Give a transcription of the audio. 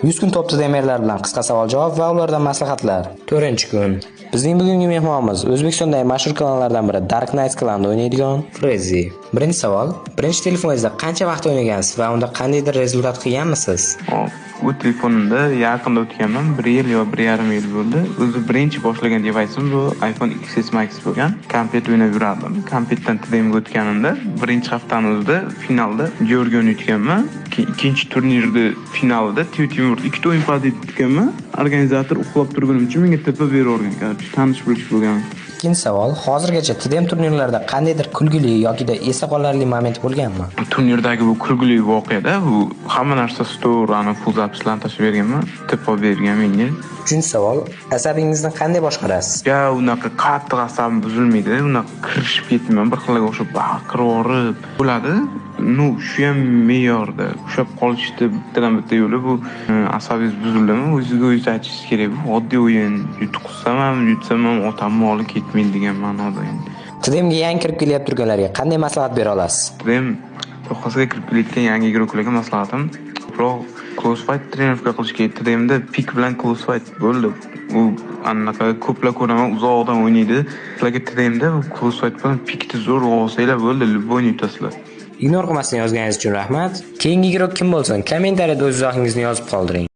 100 kun top TDM'lar bilan qisqa savol-javob va ulardan maslahatlar. 4-kun. Bizning bugungi mehmonimiz O'zbekistondagi mashhur klanlardan biri Dark Knights klanida o'ynaydigan Frezi. Birinchi savol: birinchi telefoningizda qancha vaqt o'ynagansiz va unda qandaydir rezultat qilganmisiz? Bu telefonimda yaqinda o'tganman, 1 yil yo 1,5 yil bo'ldi. O'zi birinchi boshlagan devaysim bu iPhone XS Max bo'lgan. Kompet o'ynab yurardim. Kompetdan TDMga o'tganimda birinchi haftani o'zida finalda Georgioni yutganman. Ikkinchi turnirda finalda Timur ikkita o'yin qilib yutganman. Organizator uxlab turganim uchun menga tepa berib yuborgan. Tanish bilish bo'lgan. Ikkinchi savol: hozirgacha TDM turnirlarida qandaydir kulgili yoki esda qolarli moment bo'lganmi? Turnirdagi bu kulgili voqeada bu hamma narsa story'ni full zapislarni tashlab berganman. Tepa bergan menga. Uchinchi savol: asabingizni qanday boshqarasiz? Unaqa qattiq asabim buzilmaydi. Unaqa kirishib ketmayman. Bir xilga o'xshab baqirib bo'ladi. Shu ham me'yorda. Ushlab qolishda bittadan bitta yo'li bu asabingiz buzildimi, o'ziga o'zingiz aytishingiz kerak. Bu oddiy o'yin. Yutuqsam ham, yutsam ham otamni moli ketmaydi degan ma'noda endi. TDMga yangi kirib kelyapti turganlarga qanday maslahat bera olasiz? TDM sohasiga kirib kelayotgan yangi guruhlarga maslahatim ko'proq close fight trenirovka qilish kerak. TDMda pik bilan close fight bo'ldi. U anaqa ko'plar ko'raman, uzoqdan o'ynaydi. Ularga TDMda close fight bilan pikni zo'r olsanglar bo'ldi, любойni yutasizlar. Ignor qilmasdan yozganingiz uchun rahmat. Keyingi guruh kim bo'lsin? Kommentariyada o'z izohingizni yozib qoldiring.